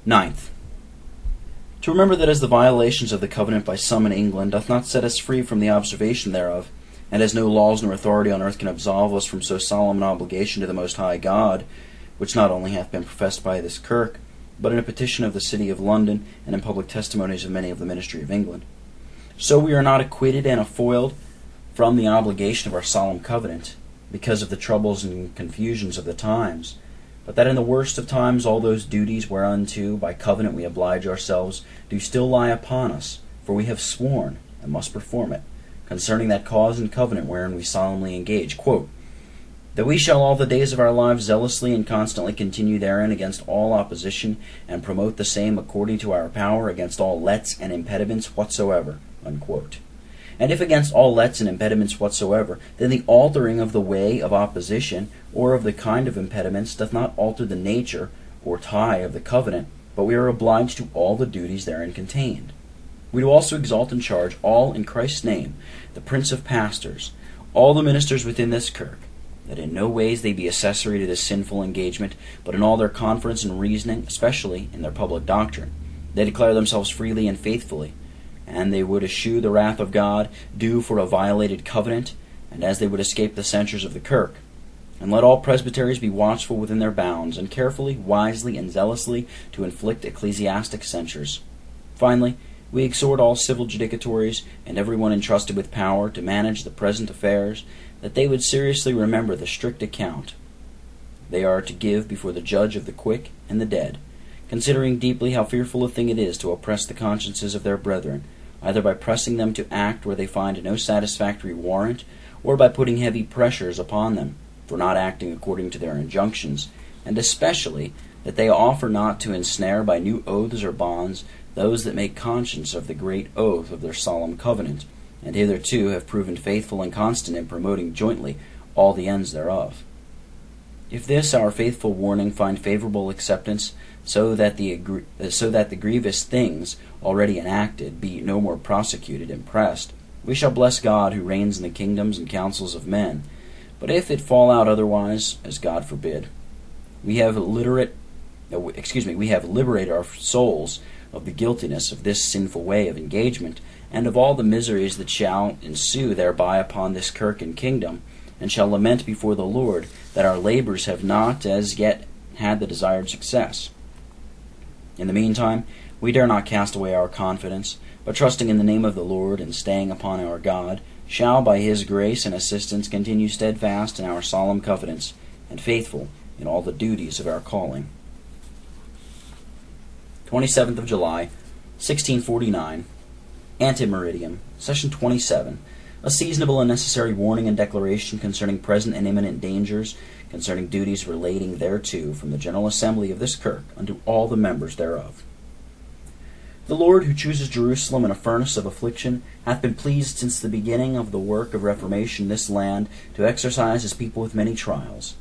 Ninth, to remember that as the violations of the covenant by some in England doth not set us free from the observation thereof, and as no laws nor authority on earth can absolve us from so solemn an obligation to the Most High God, which not only hath been professed by this Kirk, but in a petition of the city of London, and in public testimonies of many of the ministry of England, so we are not acquitted and affoiled from the obligation of our solemn covenant, because of the troubles and confusions of the times, but that in the worst of times all those duties whereunto by covenant we oblige ourselves do still lie upon us, for we have sworn, and must perform it, concerning that cause and covenant wherein we solemnly engage, quote, that we shall all the days of our lives zealously and constantly continue therein against all opposition, and promote the same according to our power against all lets and impediments whatsoever, unquote. And if against all lets and impediments whatsoever, then the altering of the way of opposition, or of the kind of impediments, doth not alter the nature or tie of the covenant, but we are obliged to all the duties therein contained. We do also exalt and charge all in Christ's name, the Prince of Pastors, all the ministers within this Kirk, that in no ways they be accessory to this sinful engagement, but in all their conference and reasoning, especially in their public doctrine, they declare themselves freely and faithfully, and they would eschew the wrath of God, due for a violated covenant, and as they would escape the censures of the Kirk. And let all presbyteries be watchful within their bounds, and carefully, wisely, and zealously to inflict ecclesiastic censures. Finally, we exhort all civil judicatories, and every one entrusted with power to manage the present affairs, that they would seriously remember the strict account they are to give before the judge of the quick and the dead, considering deeply how fearful a thing it is to oppress the consciences of their brethren, either by pressing them to act where they find no satisfactory warrant, or by putting heavy pressures upon them for not acting according to their injunctions, and especially that they offer not to ensnare by new oaths or bonds those that make conscience of the great oath of their solemn covenant, and hitherto have proven faithful and constant in promoting jointly all the ends thereof. If this our faithful warning find favorable acceptance, so that the grievous things already enacted be no more prosecuted and pressed, we shall bless God who reigns in the kingdoms and councils of men. But if it fall out otherwise, as God forbid, we have liberated our souls of the guiltiness of this sinful way of engagement, and of all the miseries that shall ensue thereby upon this Kirk and kingdom, and shall lament before the Lord that our labors have not as yet had the desired success. In the meantime, we dare not cast away our confidence, but trusting in the name of the Lord and staying upon our God, shall by his grace and assistance continue steadfast in our solemn covenants, and faithful in all the duties of our calling. 27th of July, 1649, Antemeridium, Session 27, a seasonable and necessary warning and declaration concerning present and imminent dangers, concerning duties relating thereto from the General Assembly of this Kirk unto all the members thereof. The Lord, who chooses Jerusalem in a furnace of affliction, hath been pleased since the beginning of the work of reformation in this land to exercise his people with many trials.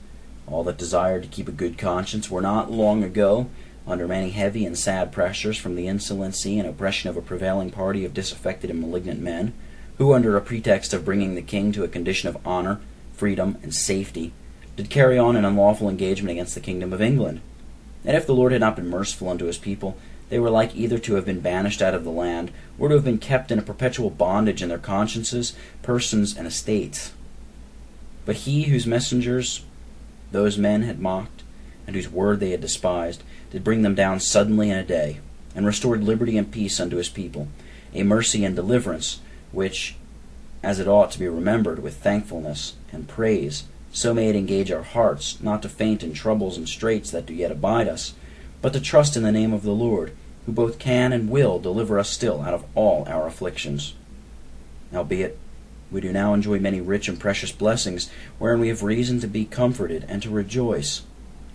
All that desired to keep a good conscience were not long ago under many heavy and sad pressures from the insolency and oppression of a prevailing party of disaffected and malignant men, who, under a pretext of bringing the king to a condition of honor, freedom, and safety, did carry on an unlawful engagement against the kingdom of England. And if the Lord had not been merciful unto his people, they were like either to have been banished out of the land, or to have been kept in a perpetual bondage in their consciences, persons, and estates. But he whose messengers those men had mocked, and whose word they had despised, did bring them down suddenly in a day, and restored liberty and peace unto his people, a mercy and deliverance, which, as it ought to be remembered with thankfulness and praise, so may it engage our hearts, not to faint in troubles and straits that do yet abide us, but to trust in the name of the Lord, who both can and will deliver us still out of all our afflictions. Albeit, we do now enjoy many rich and precious blessings, wherein we have reason to be comforted and to rejoice,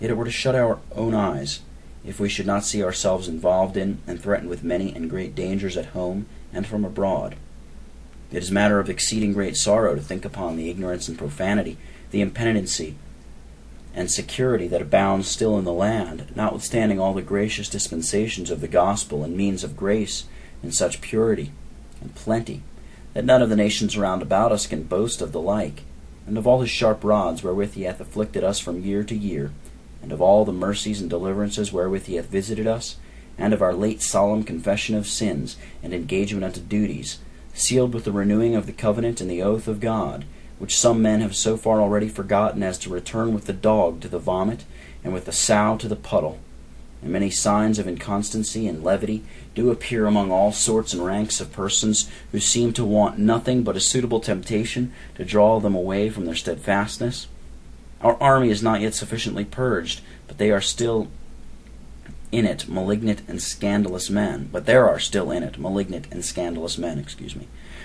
yet it were to shut our own eyes, if we should not see ourselves involved in and threatened with many and great dangers at home and from abroad. It is matter of exceeding great sorrow to think upon the ignorance and profanity, the impenitency and security that abounds still in the land, notwithstanding all the gracious dispensations of the gospel and means of grace in such purity and plenty, that none of the nations round about us can boast of the like, and of all his sharp rods wherewith he hath afflicted us from year to year, and of all the mercies and deliverances wherewith he hath visited us, and of our late solemn confession of sins and engagement unto duties, sealed with the renewing of the covenant and the oath of God, which some men have so far already forgotten as to return with the dog to the vomit, and with the sow to the puddle. And many signs of inconstancy and levity do appear among all sorts and ranks of persons, who seem to want nothing but a suitable temptation to draw them away from their steadfastness. Our army is not yet sufficiently purged, but they are still in it malignant and scandalous men.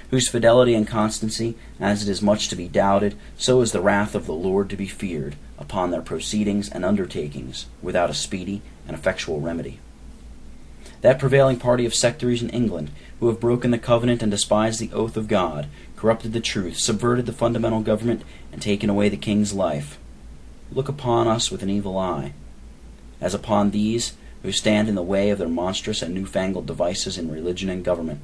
Whose fidelity and constancy, as it is much to be doubted, so is the wrath of the Lord to be feared, upon their proceedings and undertakings, without a speedy and effectual remedy. That prevailing party of sectaries in England, who have broken the covenant and despised the oath of God, corrupted the truth, subverted the fundamental government, and taken away the king's life, look upon us with an evil eye, as upon these who stand in the way of their monstrous and newfangled devices in religion and government.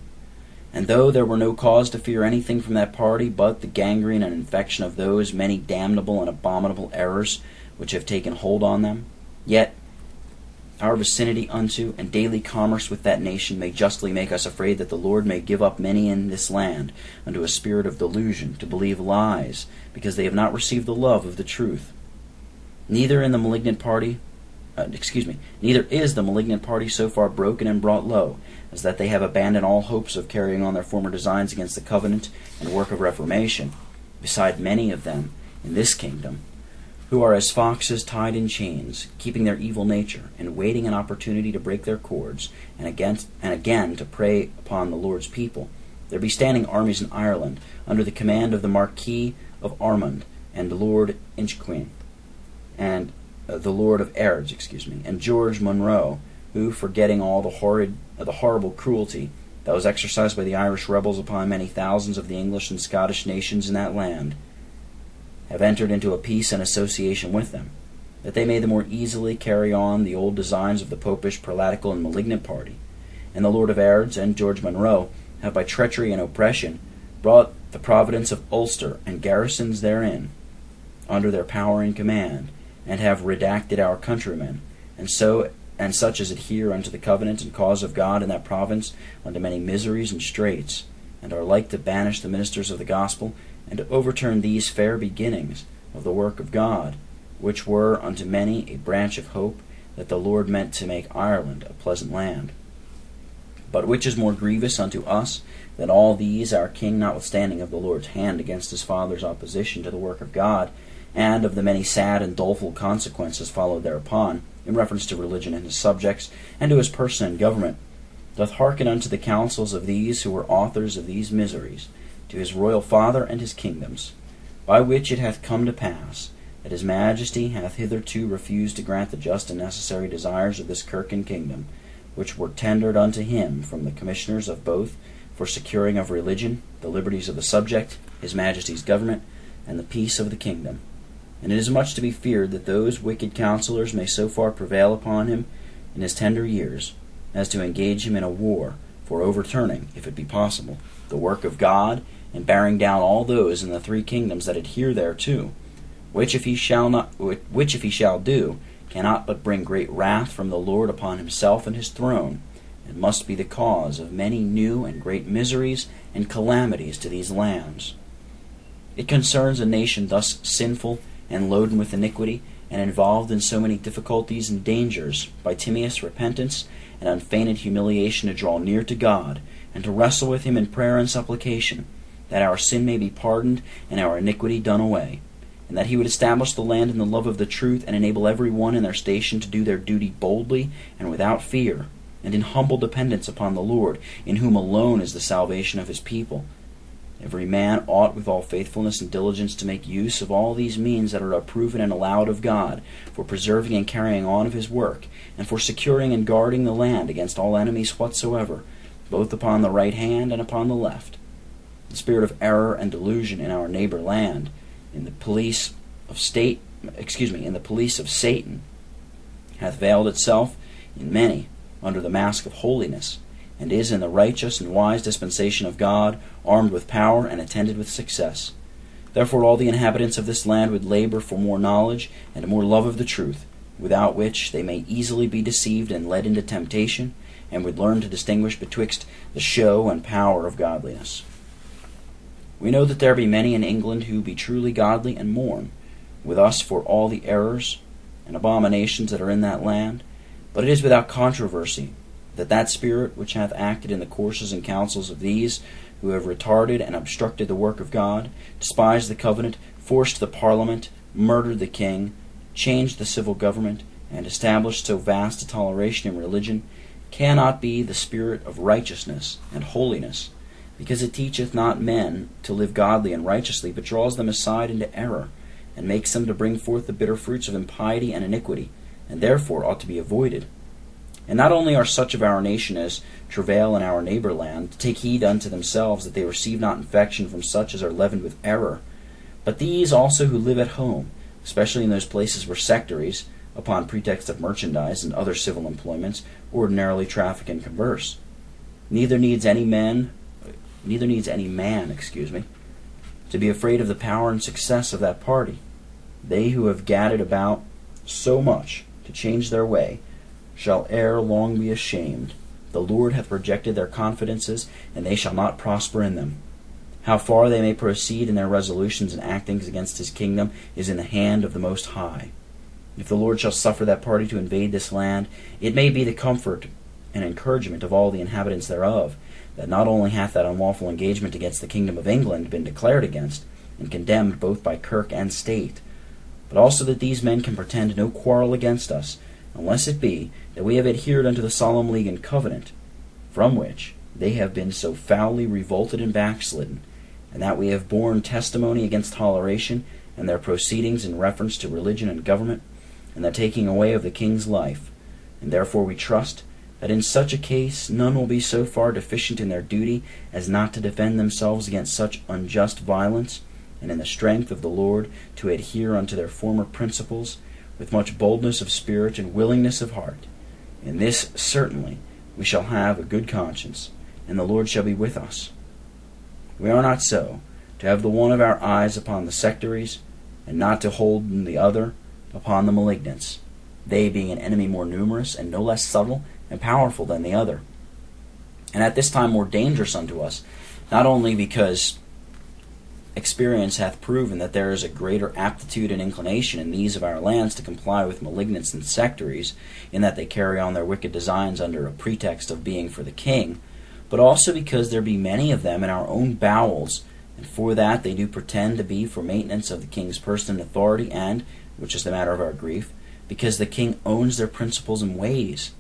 And though there were no cause to fear anything from that party but the gangrene and infection of those many damnable and abominable errors which have taken hold on them, yet our vicinity unto and daily commerce with that nation may justly make us afraid that the Lord may give up many in this land unto a spirit of delusion, to believe lies, because they have not received the love of the truth. Neither is the malignant party so far broken and brought low, as that they have abandoned all hopes of carrying on their former designs against the covenant and work of reformation, beside many of them in this kingdom, who are as foxes tied in chains, keeping their evil nature, and waiting an opportunity to break their cords, and again to prey upon the Lord's people. There be standing armies in Ireland, under the command of the Marquis of Ormond, and Lord Inchiquin, and the Lord of Ards, and George Monroe, who, forgetting all the horrible cruelty that was exercised by the Irish rebels upon many thousands of the English and Scottish nations in that land, have entered into a peace and association with them, that they may the more easily carry on the old designs of the popish, prelatical, and malignant party. And the Lord of Ards and George Monroe have by treachery and oppression brought the province of Ulster and garrisons therein under their power and command, and have redacted our countrymen, and such as adhere unto the covenant and cause of God in that province, unto many miseries and straits, and are like to banish the ministers of the gospel, and to overturn these fair beginnings of the work of God, which were unto many a branch of hope, that the Lord meant to make Ireland a pleasant land. But which is more grievous unto us than all these, our king, notwithstanding of the Lord's hand against his father's opposition to the work of God, and of the many sad and doleful consequences followed thereupon, in reference to religion and his subjects, and to his person and government, doth hearken unto the counsels of these who were authors of these miseries, to his royal father and his kingdoms, by which it hath come to pass, that his majesty hath hitherto refused to grant the just and necessary desires of this Kirk and kingdom, which were tendered unto him from the commissioners of both, for securing of religion, the liberties of the subject, his majesty's government, and the peace of the kingdom. And it is much to be feared that those wicked counselors may so far prevail upon him in his tender years, as to engage him in a war, for overturning, if it be possible, the work of God, and bearing down all those in the three kingdoms that adhere thereto, which if he shall do, cannot but bring great wrath from the Lord upon himself and his throne, and must be the cause of many new and great miseries and calamities to these lands. It concerns a nation thus sinful and loaden with iniquity, and involved in so many difficulties and dangers, by timorous repentance and unfeigned humiliation, to draw near to God, and to wrestle with him in prayer and supplication, that our sin may be pardoned and our iniquity done away, and that he would establish the land in the love of the truth, and enable every one in their station to do their duty boldly and without fear, and in humble dependence upon the Lord, in whom alone is the salvation of his people. Every man ought with all faithfulness and diligence to make use of all these means that are approven and allowed of God, for preserving and carrying on of his work, and for securing and guarding the land against all enemies whatsoever, both upon the right hand and upon the left. The spirit of error and delusion in our neighbor land, in the police of Satan, hath veiled itself in many under the mask of holiness, and is in the righteous and wise dispensation of God, armed with power and attended with success. Therefore all the inhabitants of this land would labor for more knowledge and more love of the truth, without which they may easily be deceived and led into temptation, and would learn to distinguish betwixt the show and power of godliness. We know that there be many in England who be truly godly and mourn with us for all the errors and abominations that are in that land, but it is without controversy that that spirit which hath acted in the courses and counsels of these who have retarded and obstructed the work of God, despised the covenant, forced the Parliament, murdered the king, changed the civil government, and established so vast a toleration in religion, cannot be the spirit of righteousness and holiness, because it teacheth not men to live godly and righteously, but draws them aside into error, and makes them to bring forth the bitter fruits of impiety and iniquity, and therefore ought to be avoided. And not only are such of our nation as travail in our neighbor land to take heed unto themselves that they receive not infection from such as are leavened with error, but these also who live at home, especially in those places where sectaries, upon pretext of merchandise and other civil employments, ordinarily traffic and converse. Neither needs any man, to be afraid of the power and success of that party. They who have gadded about so much to change their way shall ere long be ashamed. The Lord hath rejected their confidences, and they shall not prosper in them. How far they may proceed in their resolutions and actings against his kingdom is in the hand of the Most High. If the Lord shall suffer that party to invade this land, it may be the comfort and encouragement of all the inhabitants thereof, that not only hath that unlawful engagement against the kingdom of England been declared against, and condemned both by Kirk and State, but also that these men can pretend no quarrel against us, unless it be that we have adhered unto the solemn league and covenant, from which they have been so foully revolted and backslidden, and that we have borne testimony against toleration and their proceedings in reference to religion and government, and the taking away of the king's life. And therefore we trust that in such a case none will be so far deficient in their duty as not to defend themselves against such unjust violence, and in the strength of the Lord to adhere unto their former principles, with much boldness of spirit and willingness of heart. In this certainly we shall have a good conscience, and the Lord shall be with us. We are not so, to have the one of our eyes upon the sectaries, and not to hold in the other upon the malignants, they being an enemy more numerous and no less subtle and powerful than the other, and at this time more dangerous unto us, not only because experience hath proven that there is a greater aptitude and inclination in these of our lands to comply with malignants and sectaries, in that they carry on their wicked designs under a pretext of being for the king, but also because there be many of them in our own bowels, and for that they do pretend to be for maintenance of the king's person and authority, and, which is the matter of our grief, because the king owns their principles and ways,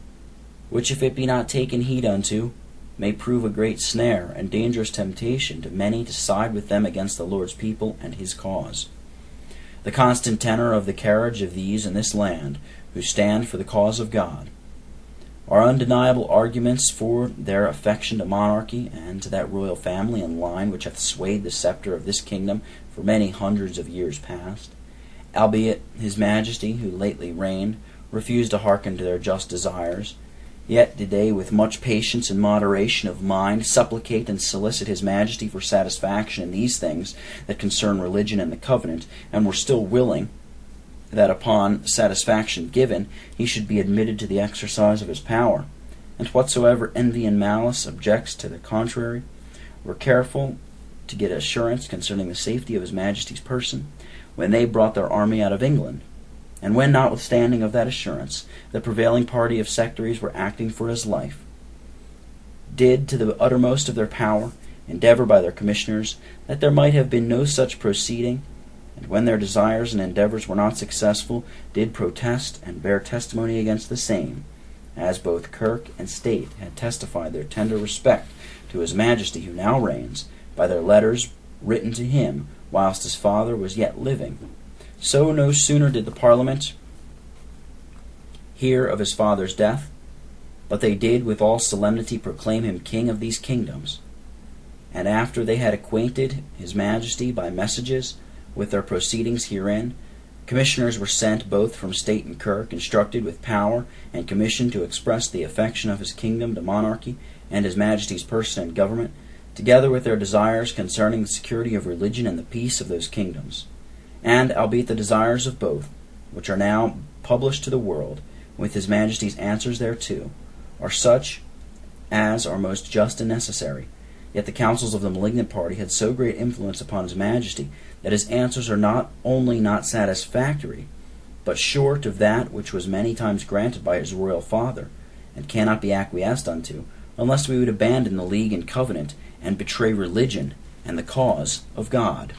which if it be not taken heed unto, may prove a great snare and dangerous temptation to many to side with them against the Lord's people and his cause. The constant tenor of the carriage of these in this land, who stand for the cause of God, are undeniable arguments for their affection to monarchy and to that royal family and line which hath swayed the scepter of this kingdom for many hundreds of years past, albeit his majesty, who lately reigned, refused to hearken to their just desires. Yet did they with much patience and moderation of mind supplicate and solicit his majesty for satisfaction in these things that concern religion and the covenant, and were still willing that upon satisfaction given he should be admitted to the exercise of his power. And whatsoever envy and malice objects to the contrary, were careful to get assurance concerning the safety of his majesty's person, when they brought their army out of England. And when, notwithstanding of that assurance, the prevailing party of sectaries were acting for his life, did, to the uttermost of their power, endeavor by their commissioners that there might have been no such proceeding, and when their desires and endeavors were not successful, did protest and bear testimony against the same, as both Kirk and State had testified their tender respect to his majesty who now reigns, by their letters written to him whilst his father was yet living. So no sooner did the Parliament hear of his father's death, but they did with all solemnity proclaim him king of these kingdoms. And after they had acquainted his majesty by messages with their proceedings herein, commissioners were sent both from State and Kirk, instructed with power and commissioned to express the affection of his kingdom to monarchy and his majesty's person and government, together with their desires concerning the security of religion and the peace of those kingdoms. And, albeit the desires of both, which are now published to the world, with his Majesty's answers thereto, are such as are most just and necessary. Yet the counsels of the malignant party had so great influence upon his Majesty that his answers are not only not satisfactory, but short of that which was many times granted by his royal father, and cannot be acquiesced unto, unless we would abandon the league and covenant, and betray religion and the cause of God.